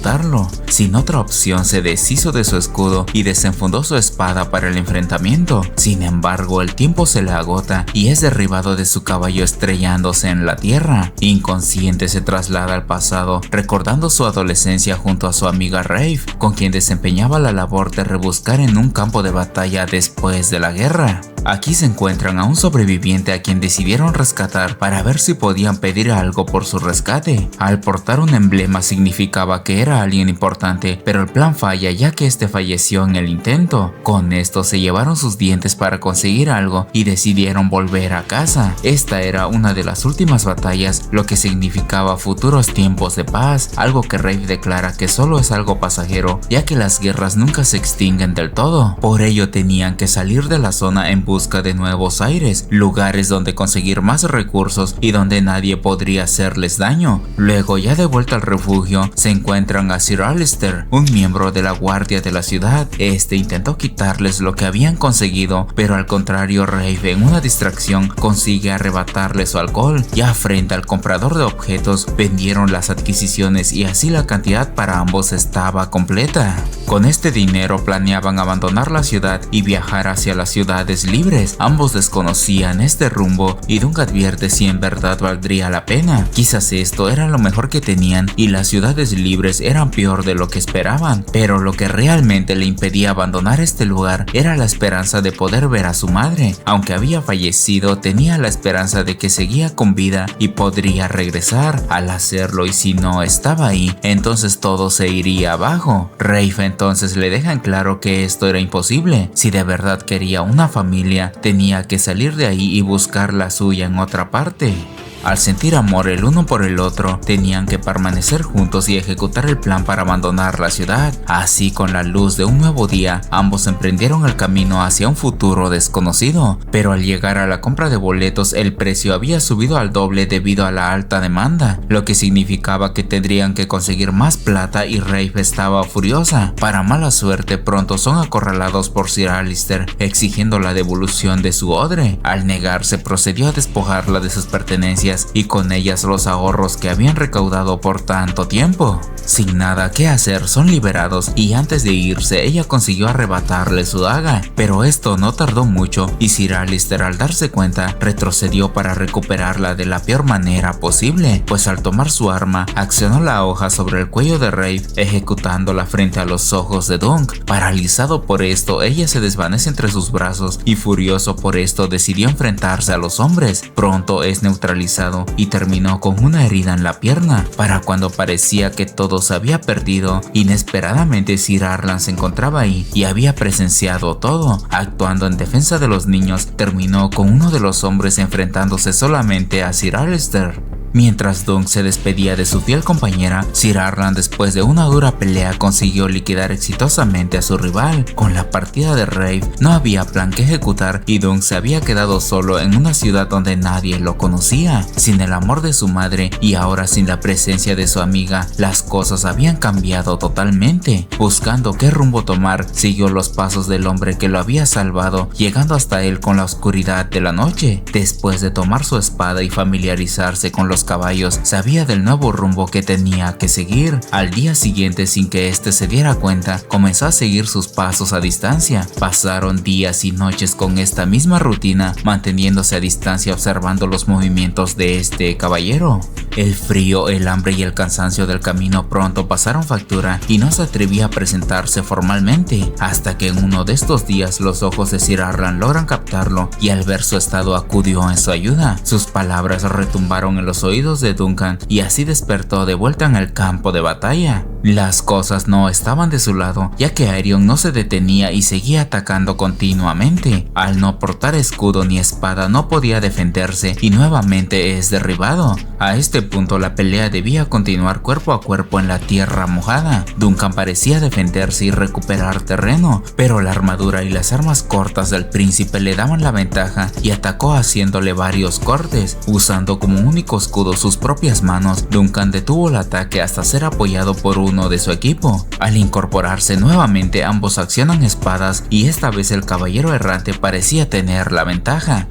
Sin otra opción, se deshizo de su escudo y desenfundó su espada para el enfrentamiento. Sin embargo, el tiempo se le agota y es derribado de su caballo estrellándose en la tierra. Inconsciente, se traslada al pasado, recordando su adolescencia junto a su amiga Rafe, con quien desempeñaba la labor de rebuscar en un campo de batalla después de la guerra. Aquí se encuentran a un sobreviviente a quien decidieron rescatar para ver si podían pedir algo por su rescate. Al portar un emblema significaba que era alguien importante, pero el plan falla ya que este falleció en el intento. Con esto se llevaron sus dientes para conseguir algo y decidieron volver a casa. Esta era una de las últimas batallas, lo que significaba futuros tiempos de paz, algo que Rafe declara que solo es algo pasajero, ya que las guerras nunca se extinguen del todo. Por ello tenían que salir de la zona en busca de nuevos aires, lugares donde conseguir más recursos y donde nadie podría hacerles daño. Luego, ya de vuelta al refugio, se encuentran a Sir Alistair, un miembro de la guardia de la ciudad. Este intentó quitarles lo que habían conseguido, pero al contrario, Rafe, en una distracción, consigue arrebatarles su alcohol. Ya frente al comprador de objetos, vendieron las adquisiciones y así la cantidad para ambos estaba completa. Con este dinero planeaban abandonar la ciudad y viajar hacia las ciudades libres. Ambos desconocían este rumbo y Dunk advierte si en verdad valdría la pena. Quizás esto era lo mejor que tenían y las ciudades libres eran peor de lo que esperaban, pero lo que realmente le impedía abandonar este lugar era la esperanza de poder ver a su madre. Aunque había fallecido, tenía la esperanza de que seguía con vida y podría regresar. Al hacerlo, y si no estaba ahí, entonces todo se iría abajo. Rafe entonces le deja en claro que esto era imposible. Si de verdad quería una familia, tenía que salir de ahí y buscar la suya en otra parte. Al sentir amor el uno por el otro, tenían que permanecer juntos y ejecutar el plan para abandonar la ciudad. Así, con la luz de un nuevo día, ambos emprendieron el camino hacia un futuro desconocido. Pero al llegar a la compra de boletos, el precio había subido al doble debido a la alta demanda, lo que significaba que tendrían que conseguir más plata y Rafe estaba furiosa. Para mala suerte, pronto son acorralados por Sir Alistair, exigiendo la devolución de su odre. Al negarse, procedió a despojarla de sus pertenencias y con ellas los ahorros que habían recaudado por tanto tiempo. Sin nada que hacer, son liberados y antes de irse, ella consiguió arrebatarle su daga, pero esto no tardó mucho y Sir Alistair, al darse cuenta, retrocedió para recuperarla de la peor manera posible, pues al tomar su arma, accionó la hoja sobre el cuello de Rafe, ejecutándola frente a los ojos de Dunk. Paralizado por esto, ella se desvanece entre sus brazos y furioso por esto decidió enfrentarse a los hombres. Pronto es neutralizado y terminó con una herida en la pierna. Para cuando parecía que todo se había perdido, inesperadamente Sir Arlan se encontraba ahí y había presenciado todo. Actuando en defensa de los niños, terminó con uno de los hombres enfrentándose solamente a Sir Alistair. Mientras Dunk se despedía de su fiel compañera, Sir Arlan, después de una dura pelea, consiguió liquidar exitosamente a su rival. Con la partida de Rafe, no había plan que ejecutar y Dunk se había quedado solo en una ciudad donde nadie lo conocía. Sin el amor de su madre y ahora sin la presencia de su amiga, las cosas habían cambiado totalmente. Buscando qué rumbo tomar, siguió los pasos del hombre que lo había salvado, llegando hasta él con la oscuridad de la noche. Después de tomar su espada y familiarizarse con los los caballos sabía del nuevo rumbo que tenía que seguir. Al día siguiente, sin que éste se diera cuenta, comenzó a seguir sus pasos a distancia. Pasaron días y noches con esta misma rutina, manteniéndose a distancia observando los movimientos de este caballero. El frío, el hambre y el cansancio del camino pronto pasaron factura y no se atrevía a presentarse formalmente, hasta que en uno de estos días los ojos de Sir Arlan logran captarlo y al ver su estado acudió en su ayuda. Sus palabras retumbaron en los oídos de Duncan y así despertó de vuelta en el campo de batalla. Las cosas no estaban de su lado, ya que Aerion no se detenía y seguía atacando continuamente. Al no portar escudo ni espada no podía defenderse y nuevamente es derribado. A este punto la pelea debía continuar cuerpo a cuerpo en la tierra mojada. Duncan parecía defenderse y recuperar terreno, pero la armadura y las armas cortas del príncipe le daban la ventaja y atacó haciéndole varios cortes. Usando como único escudo sus propias manos, Duncan detuvo el ataque hasta ser apoyado por uno de su equipo. Al incorporarse nuevamente, ambos accionan espadas y esta vez el caballero errante parecía tener la ventaja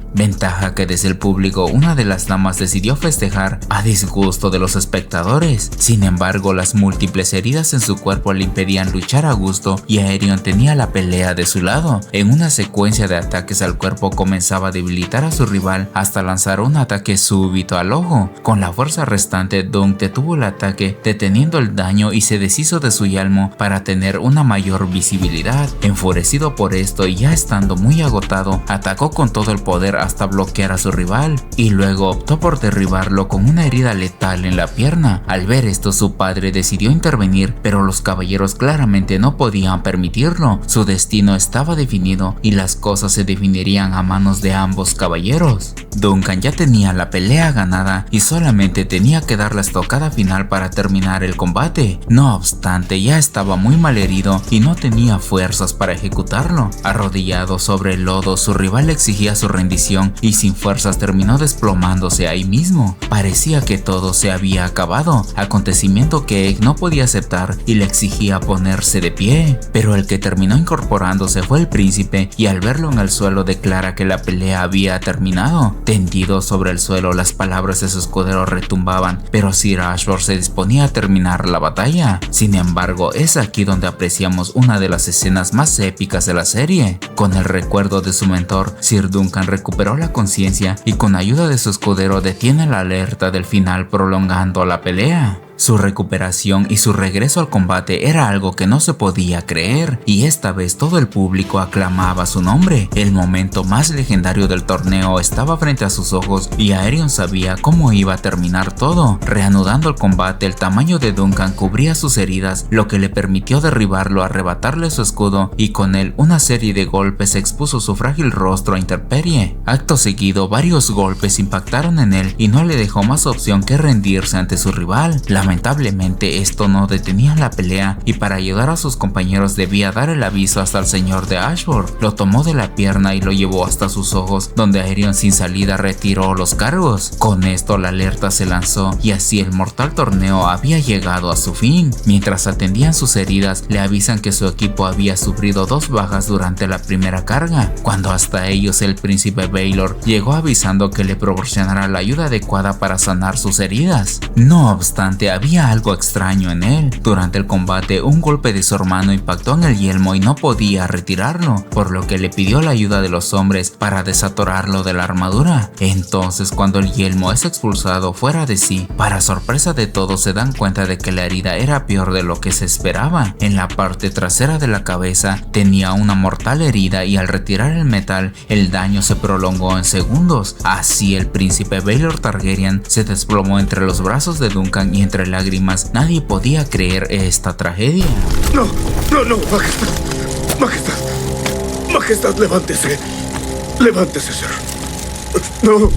que desde el público una de las damas decidió festejar a disgusto de los espectadores. Sin embargo, las múltiples heridas en su cuerpo le impedían luchar a gusto y Aerion tenía la pelea de su lado. En una secuencia de ataques al cuerpo comenzaba a debilitar a su rival hasta lanzar un ataque súbito al ojo. Con la fuerza restante, Dunk detuvo el ataque, deteniendo el daño y se deshizo de su yelmo para tener una mayor visibilidad. Enfurecido por esto y ya estando muy agotado, atacó con todo el poder hasta bloquear a su rival y luego optó por derribarlo con una herida letal en la pierna. Al ver esto, su padre decidió intervenir, pero los caballeros claramente no podían permitirlo. Su destino estaba definido y las cosas se definirían a manos de ambos caballeros. Duncan ya tenía la pelea ganada y solamente tenía que dar la estocada final para terminar el combate. No obstante, ya estaba muy mal herido y no tenía fuerzas para ejecutarlo. Arrodillado sobre el lodo, su rival le exigía su rendición y sin fuerzas terminó desplomándose ahí mismo. Parecía que todo se había acabado, acontecimiento que Egg no podía aceptar y le exigía ponerse de pie. Pero el que terminó incorporándose fue el príncipe y al verlo en el suelo declara que la pelea había terminado. Tendido sobre el suelo, las palabras de su escudero retumbaban, pero Sir Ashford se disponía a terminar la batalla. Sin embargo, es aquí donde apreciamos una de las escenas más épicas de la serie. Con el recuerdo de su mentor, Sir Duncan recuperó la conciencia y con ayuda de su escudero detiene la alerta del final, prolongando la pelea. Su recuperación y su regreso al combate era algo que no se podía creer, y esta vez todo el público aclamaba su nombre. El momento más legendario del torneo estaba frente a sus ojos y Aerion sabía cómo iba a terminar todo. Reanudando el combate, el tamaño de Duncan cubría sus heridas, lo que le permitió derribarlo, arrebatarle su escudo y con él una serie de golpes expuso su frágil rostro a intemperie. Acto seguido, varios golpes impactaron en él y no le dejó más opción que rendirse ante su rival. Lamentablemente esto no detenía la pelea y para ayudar a sus compañeros debía dar el aviso hasta el señor de Ashford. Lo tomó de la pierna y lo llevó hasta sus ojos, donde Aerion sin salida retiró los cargos. Con esto la alerta se lanzó y así el mortal torneo había llegado a su fin. Mientras atendían sus heridas, le avisan que su equipo había sufrido 2 bajas durante la primera carga, cuando hasta ellos el príncipe Baelor llegó avisando que le proporcionará la ayuda adecuada para sanar sus heridas. No obstante, había algo extraño en él. Durante el combate, un golpe de su hermano impactó en el yelmo y no podía retirarlo, por lo que le pidió la ayuda de los hombres para desatorarlo de la armadura. Entonces, cuando el yelmo es expulsado fuera de sí, para sorpresa de todos se dan cuenta de que la herida era peor de lo que se esperaba. En la parte trasera de la cabeza tenía una mortal herida y al retirar el metal, el daño se prolongó en segundos. Así el príncipe Baelor Targaryen se desplomó entre los brazos de Duncan y entre lágrimas nadie podía creer esta tragedia. No, majestad. Majestad, levántese. Levántese, sir. No.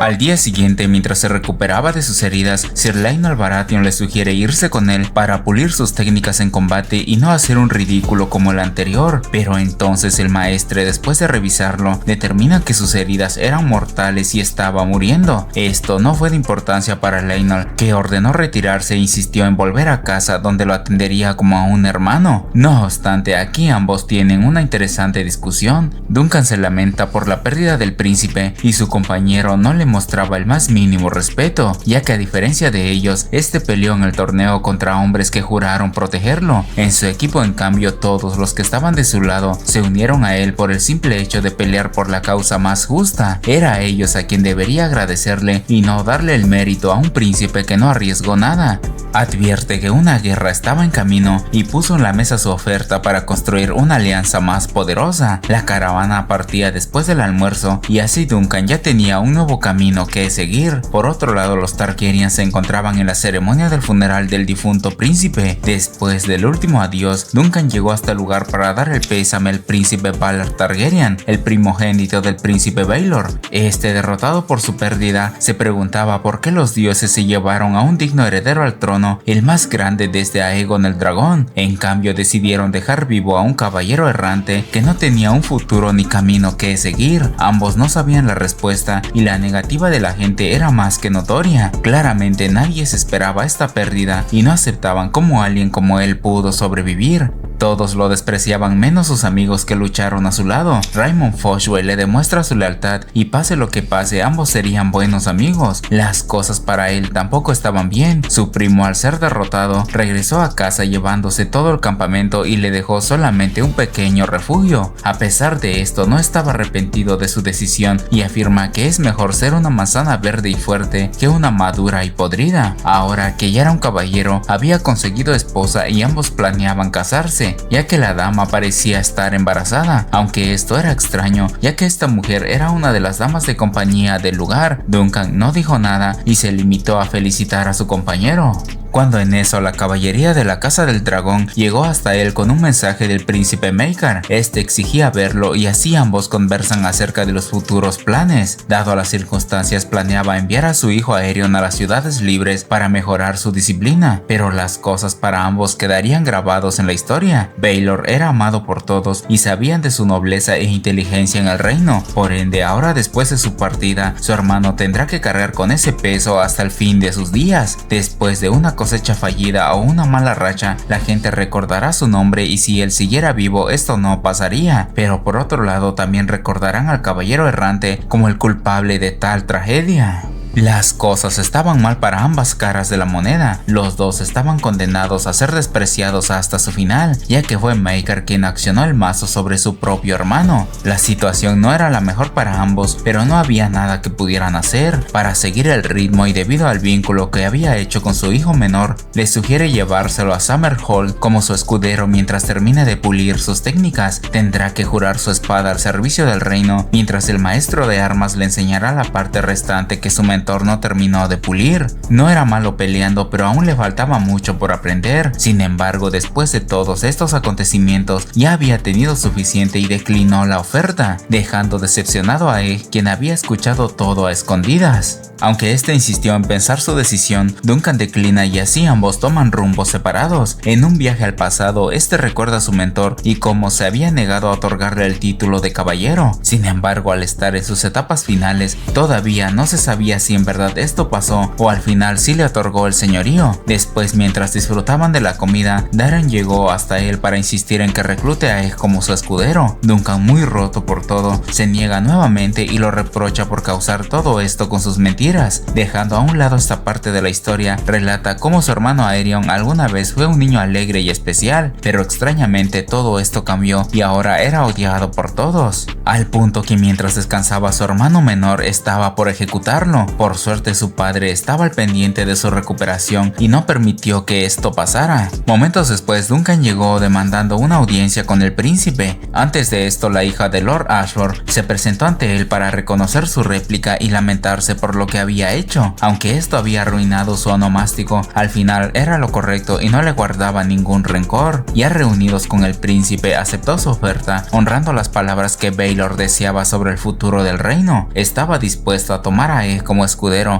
Al día siguiente, mientras se recuperaba de sus heridas, Sir Lionel Baratheon le sugiere irse con él para pulir sus técnicas en combate y no hacer un ridículo como el anterior, pero entonces el maestre, después de revisarlo, determina que sus heridas eran mortales y estaba muriendo. Esto no fue de importancia para Lionel, que ordenó retirarse e insistió en volver a casa, donde lo atendería como a un hermano. No obstante, aquí ambos tienen una interesante discusión. Duncan se lamenta por la pérdida del príncipe y su compañero no le mostraba el más mínimo respeto, ya que a diferencia de ellos, este peleó en el torneo contra hombres que juraron protegerlo. En su equipo, en cambio, todos los que estaban de su lado se unieron a él por el simple hecho de pelear por la causa más justa. Era a ellos a quien debería agradecerle y no darle el mérito a un príncipe que no arriesgó nada. Advierte que una guerra estaba en camino y puso en la mesa su oferta para construir una alianza más poderosa. La caravana partía después del almuerzo y así Duncan ya tenía un nuevo camino que seguir. Por otro lado, los Targaryen se encontraban en la ceremonia del funeral del difunto príncipe. Después del último adiós, Duncan llegó hasta el lugar para dar el pésame al príncipe Valar Targaryen, el primogénito del príncipe Baelor. Este, derrotado por su pérdida, se preguntaba por qué los dioses se llevaron a un digno heredero al trono, el más grande desde Aegon el Dragón. En cambio, decidieron dejar vivo a un caballero errante que no tenía un futuro ni camino que seguir. Ambos no sabían la respuesta y la negativa de la gente era más que notoria. Claramente nadie se esperaba esta pérdida y no aceptaban cómo alguien como él pudo sobrevivir. Todos lo despreciaban menos sus amigos que lucharon a su lado. Raymond Foshway le demuestra su lealtad y pase lo que pase, ambos serían buenos amigos. Las cosas para él tampoco estaban bien. Su primo, al ser derrotado, regresó a casa llevándose todo el campamento y le dejó solamente un pequeño refugio. A pesar de esto, no estaba arrepentido de su decisión y afirma que es mejor ser una manzana verde y fuerte que una madura y podrida. Ahora que ya era un caballero, había conseguido esposa y ambos planeaban casarse, ya que la dama parecía estar embarazada, aunque esto era extraño, ya que esta mujer era una de las damas de compañía del lugar. Duncan no dijo nada y se limitó a felicitar a su compañero. Cuando en eso la caballería de la Casa del Dragón llegó hasta él con un mensaje del príncipe Maekar. Este exigía verlo y así ambos conversan acerca de los futuros planes. Dado las circunstancias, planeaba enviar a su hijo Aerion a las ciudades libres para mejorar su disciplina, pero las cosas para ambos quedarían grabados en la historia. Baelor era amado por todos y sabían de su nobleza e inteligencia en el reino. Por ende, ahora después de su partida, su hermano tendrá que cargar con ese peso hasta el fin de sus días. Después de una cosecha fallida o una mala racha, la gente recordará su nombre y si él siguiera vivo esto no pasaría, pero por otro lado también recordarán al caballero errante como el culpable de tal tragedia. Las cosas estaban mal para ambas caras de la moneda. Los dos estaban condenados a ser despreciados hasta su final, ya que fue Maekar quien accionó el mazo sobre su propio hermano. La situación no era la mejor para ambos, pero no había nada que pudieran hacer. Para seguir el ritmo y debido al vínculo que había hecho con su hijo menor, le sugiere llevárselo a Summerhold como su escudero mientras termine de pulir sus técnicas. Tendrá que jurar su espada al servicio del reino, mientras el maestro de armas le enseñará la parte restante que su mentor no terminó de pulir. No era malo peleando, pero aún le faltaba mucho por aprender. Sin embargo, después de todos estos acontecimientos, ya había tenido suficiente y declinó la oferta, dejando decepcionado a Egg, quien había escuchado todo a escondidas. Aunque este insistió en pensar su decisión, Duncan declina y así ambos toman rumbos separados. En un viaje al pasado, este recuerda a su mentor y cómo se había negado a otorgarle el título de caballero. Sin embargo, al estar en sus etapas finales, todavía no se sabía si en verdad esto pasó o al final sí le otorgó el señorío. Después, mientras disfrutaban de la comida, Daeron llegó hasta él para insistir en que reclute a Egg como su escudero. Duncan, muy roto por todo, se niega nuevamente y lo reprocha por causar todo esto con sus mentiras. Dejando a un lado esta parte de la historia, relata cómo su hermano Aerion alguna vez fue un niño alegre y especial, pero extrañamente todo esto cambió y ahora era odiado por todos, al punto que mientras descansaba su hermano menor estaba por ejecutarlo. Por suerte su padre estaba al pendiente de su recuperación y no permitió que esto pasara. Momentos después Duncan llegó demandando una audiencia con el príncipe. Antes de esto la hija de Lord Ashford se presentó ante él para reconocer su réplica y lamentarse por lo que había hecho. Aunque esto había arruinado su onomástico, al final era lo correcto y no le guardaba ningún rencor. Ya reunidos con el príncipe aceptó su oferta, honrando las palabras que Baelor deseaba sobre el futuro del reino. Estaba dispuesto a tomar a Egg como escudero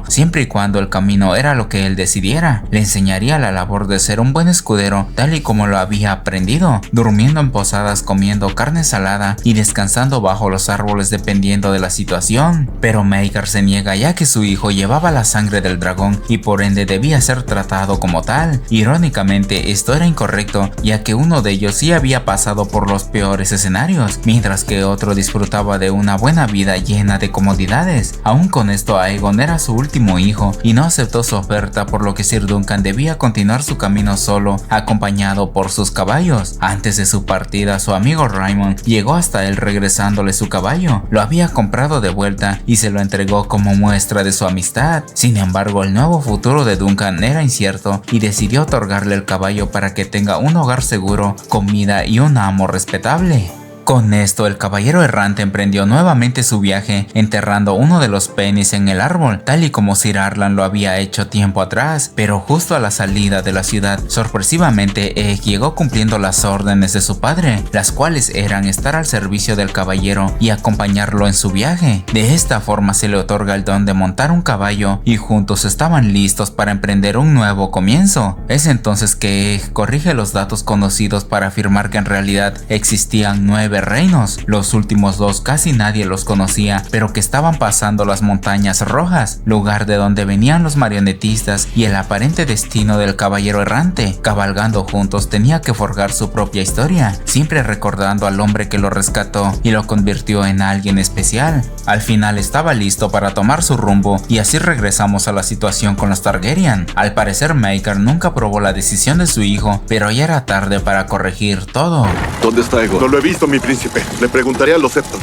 siempre y cuando el camino era lo que él decidiera. Le enseñaría la labor de ser un buen escudero tal y como lo había aprendido, durmiendo en posadas, comiendo carne salada y descansando bajo los árboles dependiendo de la situación. Pero Maekar se niega ya que su hijo llevaba la sangre del dragón y por ende debía ser tratado como tal. Irónicamente esto era incorrecto ya que uno de ellos sí había pasado por los peores escenarios, mientras que otro disfrutaba de una buena vida llena de comodidades. Aún con esto Aegon era su último hijo y no aceptó su oferta, por lo que Sir Duncan debía continuar su camino solo, acompañado por sus caballos. Antes de su partida su amigo Raymond llegó hasta él regresándole su caballo. Lo había comprado de vuelta y se lo entregó como muestra de su amistad. Sin embargo, el nuevo futuro de Duncan era incierto y decidió otorgarle el caballo para que tenga un hogar seguro, comida y un amo respetable. Con esto, el caballero errante emprendió nuevamente su viaje, enterrando uno de los penis en el árbol, tal y como Sir Arlan lo había hecho tiempo atrás. Pero justo a la salida de la ciudad, sorpresivamente Egg llegó cumpliendo las órdenes de su padre, las cuales eran estar al servicio del caballero y acompañarlo en su viaje. De esta forma se le otorga el don de montar un caballo y juntos estaban listos para emprender un nuevo comienzo. Es entonces que Egg corrige los datos conocidos para afirmar que en realidad existían 9 reinos. Los últimos 2 casi nadie los conocía, pero que estaban pasando las montañas rojas, lugar de donde venían los marionetistas y el aparente destino del caballero errante. Cabalgando juntos tenía que forjar su propia historia, siempre recordando al hombre que lo rescató y lo convirtió en alguien especial. Al final estaba listo para tomar su rumbo y así regresamos a la situación con los Targaryen. Al parecer Maekar nunca aprobó la decisión de su hijo, pero ya era tarde para corregir todo. ¿Dónde está Aegon? No lo he visto, mi príncipe. Le preguntaré a los septos.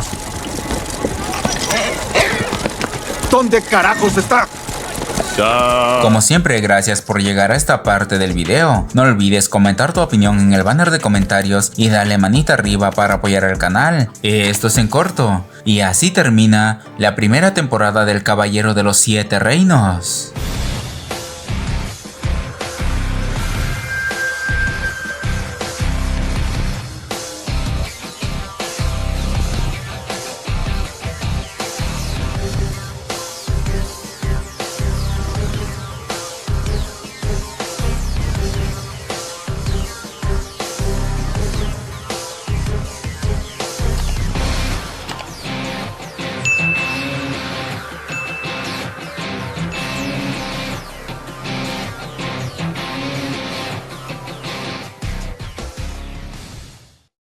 ¿Dónde carajos está? Como siempre, gracias por llegar a esta parte del video. No olvides comentar tu opinión en el banner de comentarios y darle manita arriba para apoyar al canal. Esto es en corto. Y así termina la primera temporada del Caballero de los 7 Reinos.